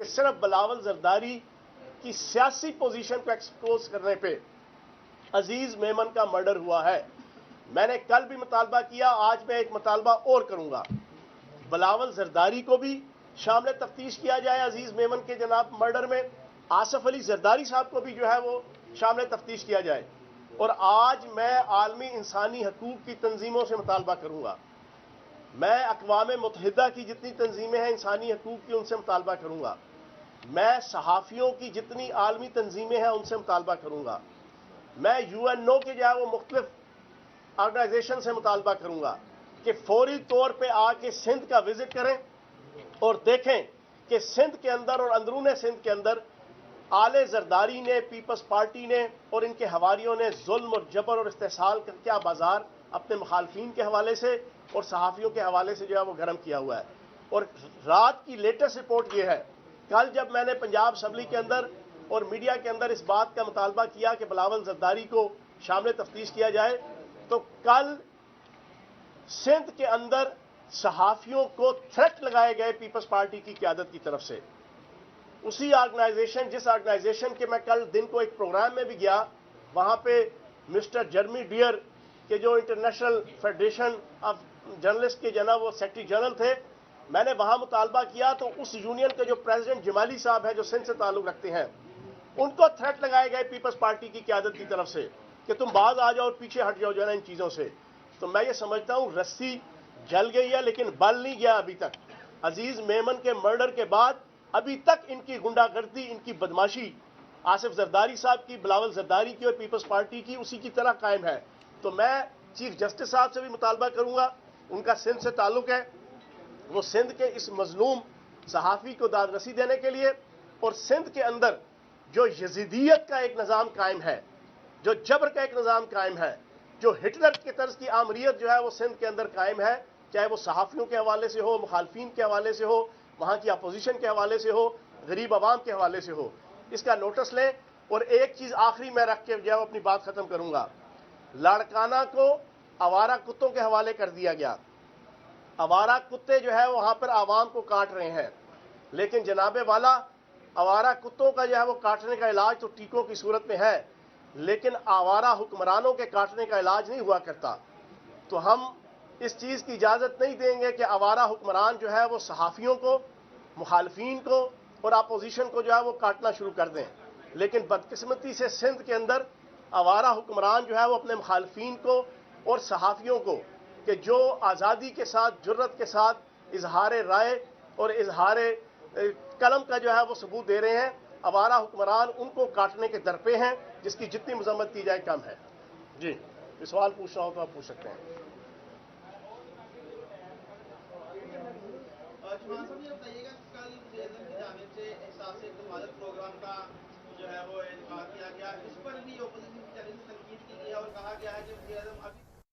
کہ صرف بلاول زرداری کی سیاسی پوزیشن کو ایکسپوز کرنے پہ عزیز میمن کا مرڈر ہوا ہے۔ میں نے کل بھی مطالبہ کیا، آج میں ایک مطالبہ اور کروں گا، بلاول زرداری کو بھی شامل تفتیش کیا جائے عزیز میمن کے جناب مرڈر میں، آصف علی زرداری صاحب کو بھی جو ہے وہ شامل تفتیش کیا جائے۔ اور آج میں عالمی انسانی حقوق کی تنظیموں سے مطالبہ کروں گا، میں اقوام متحدہ کی جتنی تنظیمیں ہیں انسانی حقوق کی ان سے مطالبہ کروں گا، میں صحافیوں کی جتنی عالمی تنظیمیں ہیں ان سے مطالبہ کروں گا، میں UNO کے جو ہے وہ مختلف آرگنائزیشن سے مطالبہ کروں گا کہ فوری طور پہ آ کے سندھ کا وزٹ کریں اور دیکھیں کہ سندھ کے اندر اور اندرون سندھ کے اندر آل زرداری نے، پیپلز پارٹی نے اور ان کے حواریوں نے ظلم اور جبر اور استحصال کا کیا بازار اپنے مخالفین کے حوالے سے اور صحافیوں کے حوالے سے جو ہے وہ گرم کیا ہوا ہے۔ اور رات کی لیٹسٹ رپورٹ یہ ہے، کل جب میں نے پنجاب اسمبلی کے اندر اور میڈیا کے اندر اس بات کا مطالبہ کیا کہ بلاول زرداری کو شامل تفتیش کیا جائے، تو کل سندھ کے اندر صحافیوں کو تھریٹ لگائے گئے پیپلز پارٹی کی قیادت کی طرف سے۔ اسی آرگنائزیشن، جس آرگنائزیشن کے میں کل دن کو ایک پروگرام میں بھی گیا، وہاں پہ مسٹر جرمی ڈیئر کے جو انٹرنیشنل فیڈریشن آف جرنلسٹ کے جناب وہ سیکرٹری جنرل تھے، میں نے وہاں مطالبہ کیا تو اس یونین کے جو پریزیڈنٹ جمالی صاحب ہیں جو سندھ سے تعلق رکھتے ہیں، ان کو تھریٹ لگائے گئے پیپلز پارٹی کی قیادت کی طرف سے کہ تم باز آ جاؤ اور پیچھے ہٹ جاؤ جو ہے نا ان چیزوں سے۔ تو میں یہ سمجھتا ہوں رسی جل گئی ہے لیکن بل نہیں گیا ابھی تک۔ عزیز میمن کے مرڈر کے بعد ابھی تک ان کی غنڈہ گردی، ان کی بدماشی آصف زرداری صاحب کی، بلاول زرداری کی اور پیپلز پارٹی کی اسی کی طرح قائم ہے۔ تو میں چیف جسٹس صاحب سے بھی مطالبہ کروں گا، ان کا سندھ سے تعلق ہے، وہ سندھ کے اس مظلوم صحافی کو داد رسی دینے کے لیے اور سندھ کے اندر جو یزیدیت کا ایک نظام قائم ہے، جو جبر کا ایک نظام قائم ہے، جو ہٹلر کے طرز کی آمریت جو ہے وہ سندھ کے اندر قائم ہے، چاہے وہ صحافیوں کے حوالے سے ہو، مخالفین کے حوالے سے ہو، وہاں کی اپوزیشن کے حوالے سے ہو، غریب عوام کے حوالے سے ہو، اس کا نوٹس لیں۔ اور ایک چیز آخری میں رکھ کے جو ہے وہ اپنی بات ختم کروں گا، لاڑکانہ کو آوارہ کتوں کے حوالے کر دیا گیا۔ آوارہ کتے جو ہے وہاں پر عوام کو کاٹ رہے ہیں، لیکن جناب والا آوارہ کتوں کا جو ہے وہ کاٹنے کا علاج تو ٹیکوں کی صورت میں ہے، لیکن آوارہ حکمرانوں کے کاٹنے کا علاج نہیں ہوا کرتا۔ تو ہم اس چیز کی اجازت نہیں دیں گے کہ آوارہ حکمران جو ہے وہ صحافیوں کو، مخالفین کو اور اپوزیشن کو جو ہے وہ کاٹنا شروع کر دیں۔ لیکن بدقسمتی سے سندھ کے اندر آوارہ حکمران جو ہے وہ اپنے مخالفین کو اور صحافیوں کو کہ جو آزادی کے ساتھ، جرت کے ساتھ اظہار رائے اور اظہار قلم کا جو ہے وہ ثبوت دے رہے ہیں، آوارہ حکمران ان کو کاٹنے کے درپے ہیں، جس کی جتنی مذمت کی جائے کم ہے۔ جی، یہ سوال پوچھنا ہو تو آپ پوچھ سکتے ہیں۔ چوہان صاحب یہ بتائیے گا کل وزیراعظم کی جانب سے احساس کفالت پروگرام کا جو ہے وہ انعقاد کیا گیا، اس پر بھی اپوزیشن کی جانب سے تنقید کی گئی ہے اور کہا گیا ہے کہ وزیراعظم ابھی